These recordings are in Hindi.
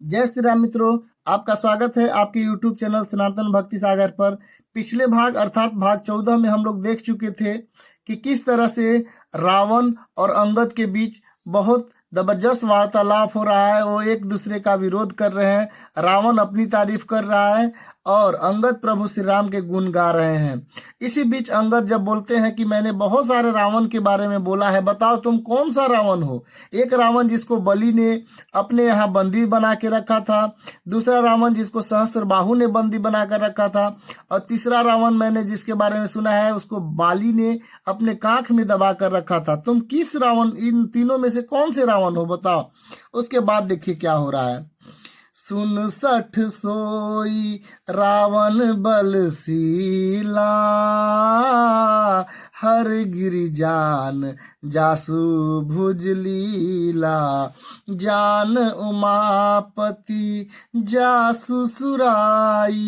जय श्री राम मित्रों, आपका स्वागत है आपके YouTube चैनल सनातन भक्ति सागर पर। पिछले भाग अर्थात भाग 14 में हम लोग देख चुके थे कि किस तरह से रावण और अंगद के बीच बहुत जबरदस्त वार्तालाप हो रहा है। वो एक दूसरे का विरोध कर रहे हैं। रावण अपनी तारीफ कर रहा है और अंगद प्रभु श्री राम के गुण गा रहे हैं। इसी बीच अंगद जब बोलते हैं कि मैंने बहुत सारे रावण के बारे में बोला है, बताओ तुम कौन सा रावण हो। एक रावण जिसको बलि ने अपने यहाँ बंदी बना के रखा था, दूसरा रावण जिसको सहस्त्रबाहु ने बंदी बना कर रखा था, और तीसरा रावण मैंने जिसके बारे में सुना है उसको बाली ने अपने कांख में दबा कर रखा था। तुम किस रावण, इन तीनों में से कौन से रावण हो, बताओ। उसके बाद देखिए क्या हो रहा है। सुन सठ सोई रावण बलशीला, हर गिरि जान जासु भुज लीला, जान उमापति जासु सुराई,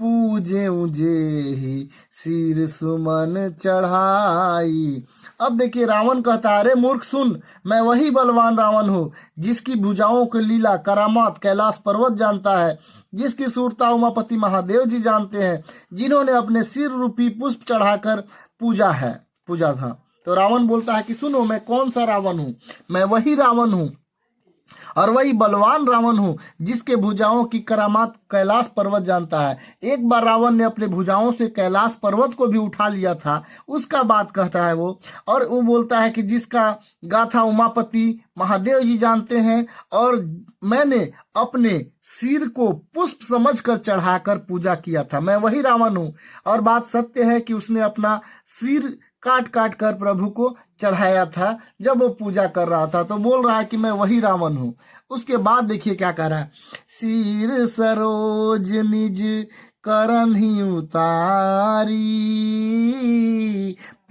पूजे उजे सिर सुमन चढ़ाई। अब देखिए रावण कहता है, अरे मूर्ख सुन, मैं वही बलवान रावण हूँ जिसकी भुजाओं की लीला करामात कैलाश पर्वत जानता है, जिसकी सूरता उमापति महादेव जी जानते हैं, जिन्होंने अपने सिर रूपी पुष्प चढ़ाकर पूजा था। तो रावण बोलता है कि सुनो, मैं कौन सा रावण हूँ, मैं वही रावण हूँ और वही बलवान रावण हूँ जिसके भुजाओं की करामात कैलाश पर्वत जानता है। एक बार रावण ने अपने भुजाओं से कैलाश पर्वत को भी उठा लिया था, उसका बात कहता है वो। और वो बोलता है कि जिसका गाथा उमापति महादेव जी जानते हैं, और मैंने अपने सिर को पुष्प समझकर चढ़ाकर पूजा किया था, मैं वही रावण हूँ। और बात सत्य है कि उसने अपना सिर काट काट कर प्रभु को चढ़ाया था जब वो पूजा कर रहा था। तो बोल रहा है कि मैं वही रावण हूँ। उसके बाद देखिए क्या कह रहा है। सिर सरोज निज करन ही उतारी,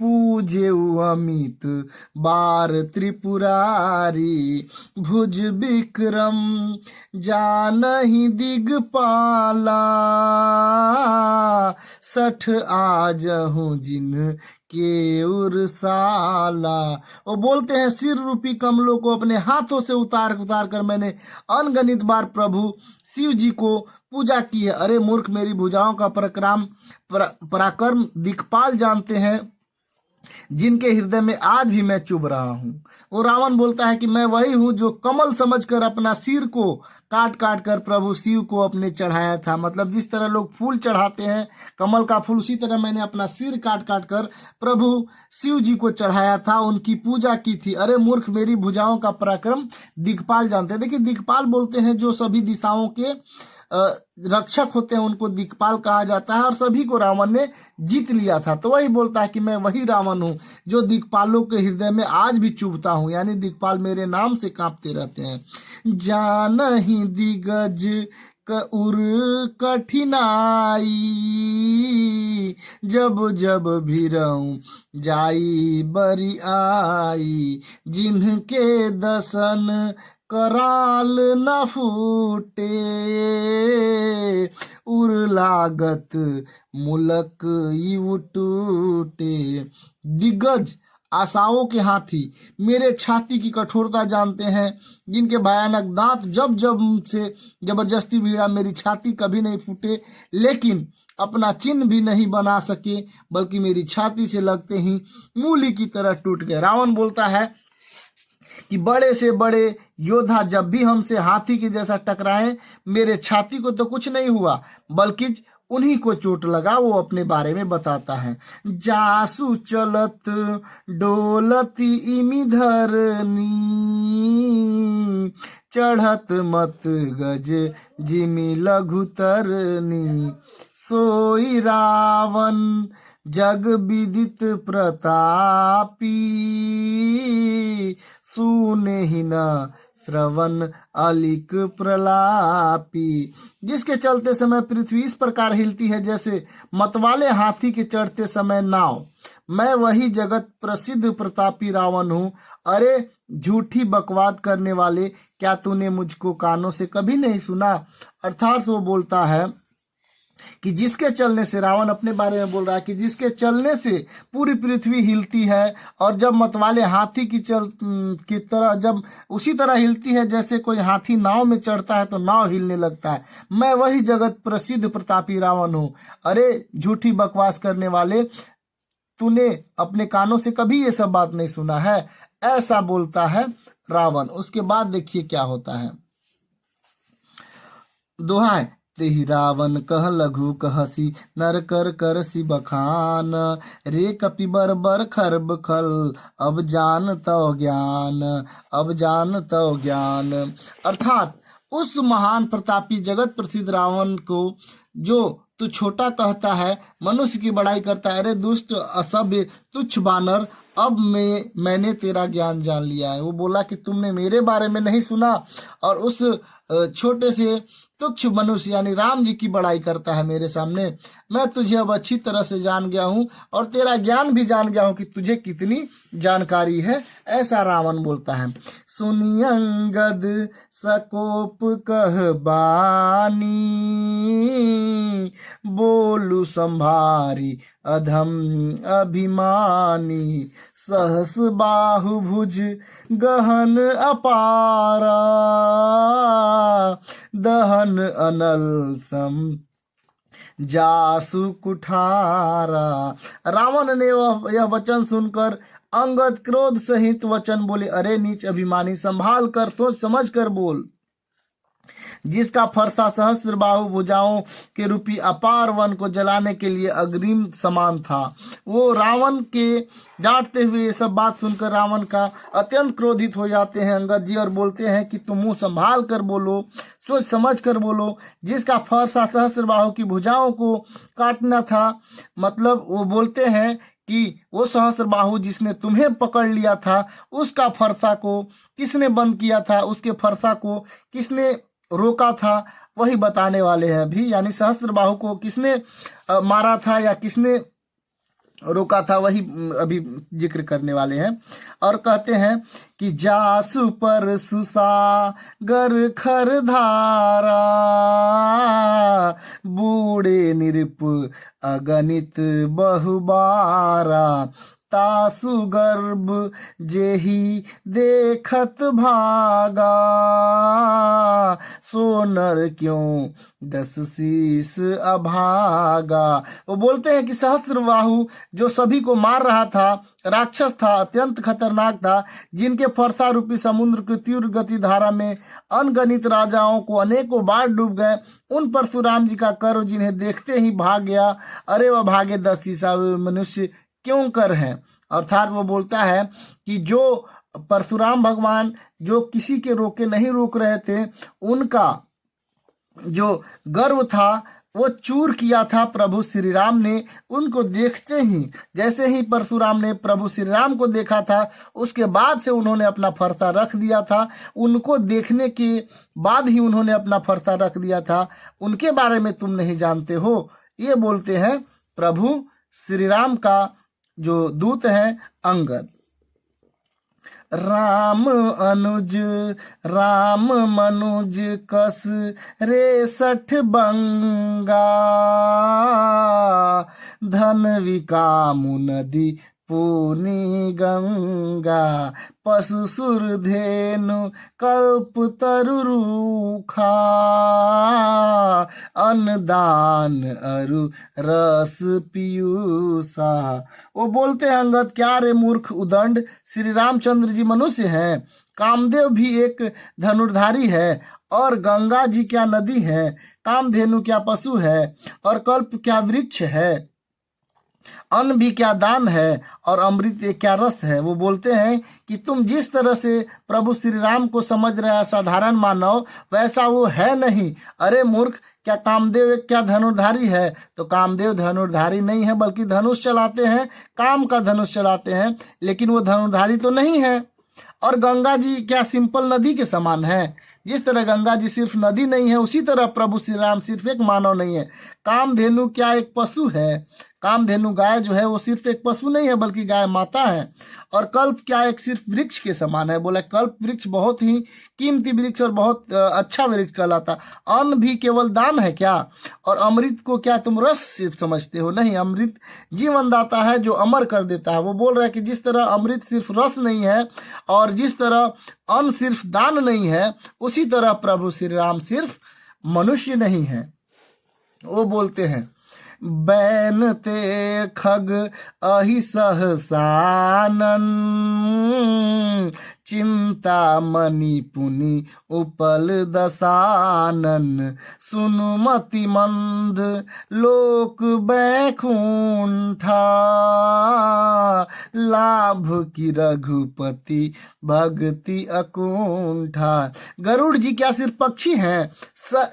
पूजे अमित बार त्रिपुरारी, भुज विक्रम जानहि दिगपाला, सठ आजहु जिन के उरसाला। वो बोलते हैं सिर रूपी कमलों को अपने हाथों से उतार कर मैंने अनगणित बार प्रभु शिव जी को पूजा की है। अरे मूर्ख, मेरी भुजाओं का पराक्रम दिक्पाल जानते हैं, जिनके हृदय में आज भी मैं चुभ रहा हूँ। वो रावण बोलता है कि मैं वही हूँ जो कमल समझकर अपना सिर को काट काट कर प्रभु शिव को अपने चढ़ाया था। मतलब जिस तरह लोग फूल चढ़ाते हैं कमल का फूल, उसी तरह मैंने अपना सिर काट काट कर प्रभु शिव जी को चढ़ाया था, उनकी पूजा की थी। अरे मूर्ख, मेरी भुजाओं का पराक्रम दिक्पाल जानते हैं। देखिए दिक्पाल बोलते हैं जो सभी दिशाओं के रक्षक होते हैं, उनको दिक्पाल कहा जाता है, और सभी को रावण ने जीत लिया था। तो वही बोलता है कि मैं वही रावण हूँ जो दिक्पालों के हृदय में आज भी चुभता हूँ, यानी दिक्पाल मेरे नाम से कांपते रहते हैं। जानहि दिग्गज उर कठिनाई, जब जब भीरऊं जाई बरी आई, जिनके दसन कराल न फूटे, उर लागत मुलक यू टूटे। दिग्गज आशाओं के हाथी मेरे छाती की कठोरता जानते हैं, जिनके भयानक दांत जब जब से जबरदस्ती भिड़ा, मेरी छाती कभी नहीं फूटे, लेकिन अपना चिन्ह भी नहीं बना सके, बल्कि मेरी छाती से लगते ही मूली की तरह टूट गए। रावण बोलता है कि बड़े से बड़े योद्धा जब भी हमसे हाथी के जैसा टकराए, मेरे छाती को तो कुछ नहीं हुआ, बल्कि उन्हीं को चोट लगा। वो अपने बारे में बताता है। जासु चलत डोलती इमी धरनी, चढ़त मत गज जिमी लघु तरनी, सोई रावण जग विदित प्रतापी, सुने ही न श्रवण अलिक प्रलापी। जिसके चलते समय पृथ्वी इस प्रकार हिलती है जैसे मतवाले हाथी के चढ़ते समय नाव। मैं वही जगत प्रसिद्ध प्रतापी रावण हूँ। अरे झूठी बकवाद करने वाले, क्या तूने मुझको कानों से कभी नहीं सुना। अर्थात वो बोलता है कि जिसके चलने से, रावण अपने बारे में बोल रहा है कि जिसके चलने से पूरी पृथ्वी हिलती है, और जब मतवाले हाथी की तरह, जब उसी तरह हिलती है जैसे कोई हाथी नाव में चढ़ता है तो नाव हिलने लगता है। मैं वही जगत प्रसिद्ध प्रतापी रावण हूँ। अरे झूठी बकवास करने वाले, तूने अपने कानों से कभी ये सब बात नहीं सुना है, ऐसा बोलता है रावण। उसके बाद देखिए क्या होता है। दोहा है, तेहि रावण कह लघु कहसी नर कर करसी बखान, रे कपि बर बर खरब खल अब जान तव ज्ञान, अब जान तव ज्ञान। अर्थात उस महान प्रतापी जगत प्रसिद्ध रावण को जो तू छोटा कहता है, मनुष्य की बड़ाई करता है, अरे दुष्ट असभ्य तुच्छ बानर, अब मैंने तेरा ज्ञान जान लिया है। वो बोला कि तुमने मेरे बारे में नहीं सुना, और उस छोटे से तुच्छ मनुष्य यानी राम जी की बड़ाई करता है मेरे सामने। मैं तुझे अब अच्छी तरह से जान गया हूँ, और तेरा ज्ञान भी जान गया हूँ कि तुझे कितनी जानकारी है, ऐसा रावण बोलता है। सुनी अंगद सकोप कह बानी, बोलू संभारी अधम अभिमानी, सहस बाहु भुज गहन अपारा, दहन अनल सम जासु कुठारा। रावण ने यह वचन सुनकर अंगद क्रोध सहित वचन बोले, अरे नीच अभिमानी, संभाल कर सोच समझ कर बोल। जिसका फरसा सहस्र बाहु भुजाओं के रूपी अपार वन को जलाने के लिए अग्रिम समान था। वो रावण के डांटते हुए ये सब बात सुनकर रावण का अत्यंत क्रोधित हो जाते हैं अंगद जी, और बोलते हैं कि तुम मुंह संभाल कर बोलो, सोच समझ कर बोलो। जिसका फरसा सहस्र बाहु की भुजाओं को काटना था, मतलब वो बोलते हैं कि वो सहस्र बाहु जिसने तुम्हें पकड़ लिया था, उसका फरसा को किसने बंद किया था, उसके फरसा को किसने रोका था, वही बताने वाले हैं अभी। यानी सहस्र बाहु को किसने मारा था या किसने रोका था, वही अभी जिक्र करने वाले हैं। और कहते हैं कि जासु पर सुसागर खर धारा, बूढ़े निरप अगणित बहुबारा, तासु गर्भ जेहि देखत भागा, सोनर क्यों दस शीस अभागा। वो बोलते हैं कि सहस्र बाहु जो सभी को मार रहा था, राक्षस था, अत्यंत खतरनाक था, जिनके फरसा रूपी समुद्र की तीव्र गति धारा में अनगणित राजाओं को अनेकों बार डूब गए, उन परशुराम जी का कर जिन्हें देखते ही भाग गया, अरे वह भागे 10 शीसा मनुष्य क्यों कर हैं। अर्थात वो बोलता है कि जो परशुराम भगवान जो किसी के रोके नहीं रोक रहे थे, उनका जो गर्व था वो चूर किया था प्रभु श्री राम ने। उनको देखते ही, जैसे ही परशुराम ने प्रभु श्री राम को देखा था, उसके बाद से उन्होंने अपना फरसा रख दिया था। उनको देखने के बाद ही उन्होंने अपना फरसा रख दिया था। उनके बारे में तुम नहीं जानते हो, ये बोलते हैं प्रभु श्री राम का जो दूत हैं अंगद। राम अनुज राम मनुज कस रे 60 बंगा, धन विकामु नदी पूनी गंगा, पशु सुर धेनु कल्प तरु रूखा, अन्नदान अरु रस पीयूषा। वो बोलते हैं अंगद, क्या रे मूर्ख उदंड, श्री रामचंद्र जी मनुष्य हैं, कामदेव भी एक धनुर्धारी है, और गंगा जी क्या नदी है, कामधेनु क्या पशु है, और कल्प क्या वृक्ष है, अन्न भी क्या दान है, और अमृत क्या रस है। वो बोलते हैं कि तुम जिस तरह से प्रभु श्री राम को समझ रहे हैं साधारण मानव, वैसा वो है नहीं। अरे मूर्ख, क्या कामदेव एक क्या धनुर्धारी है? तो कामदेव धनुर्धारी नहीं है, बल्कि धनुष चलाते हैं, काम का धनुष चलाते हैं, लेकिन वो धनुर्धारी तो नहीं है। और गंगा जी क्या सिंपल नदी के समान है? जिस तरह गंगा जी सिर्फ नदी नहीं है, उसी तरह प्रभु श्री राम सिर्फ एक मानव नहीं है। कामधेनु क्या एक पशु है? कामधेनु गाय जो है वो सिर्फ एक पशु नहीं है बल्कि गाय माता है। और कल्प क्या एक सिर्फ वृक्ष के समान है। बोला कल्प वृक्ष बहुत ही कीमती वृक्ष और बहुत अच्छा वृक्ष कहलाता। अन्न भी केवल दान है क्या? और अमृत को क्या तुम रस सिर्फ समझते हो? नहीं, अमृत जीवन दाता है जो अमर कर देता है। वो बोल रहा है कि जिस तरह अमृत सिर्फ रस नहीं है और जिस तरह अन्न सिर्फ दान नहीं है, उसी तरह प्रभु श्री राम सिर्फ मनुष्य नहीं है। वो बोलते हैं बैन ते खग अहि सहसानन, चिंता मणि पुनि उपल दसानन, सुनु मति मंद लोक बैकुंठा, लाभ की रघुपति भक्ति अकुंठा। गरुड़ जी क्या सिर्फ पक्षी हैं?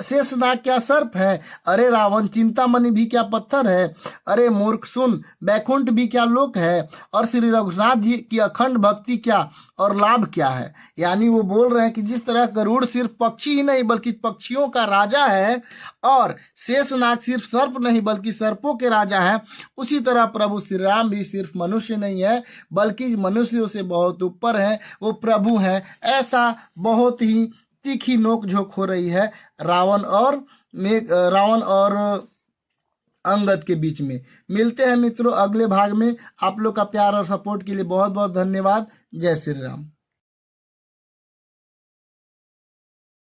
शेषनाग क्या सर्प है? अरे रावण, चिंतामणि भी क्या पत्थर है? अरे मूर्ख सुन, बैकुंठ भी क्या लोक है? और श्री रघुनाथ जी की अखंड भक्ति क्या और लाभ क्या है? यानी वो बोल रहे हैं कि जिस तरह गरुड़ सिर्फ पक्षी ही नहीं बल्कि पक्षियों का राजा है और शेषनाग सिर्फ सर्प नहीं बल्कि सर्पों के राजा है, उसी तरह प्रभु श्री राम भी सिर्फ मनुष्य नहीं है बल्कि मनुष्यों से बहुत ऊपर है, वो प्रभु हैं। ऐसा बहुत ही तीखी नोकझोंक हो रही है रावण और अंगद के बीच में। मिलते हैं मित्रों अगले भाग में। आप लोग का प्यार और सपोर्ट के लिए बहुत बहुत धन्यवाद। जय श्री राम।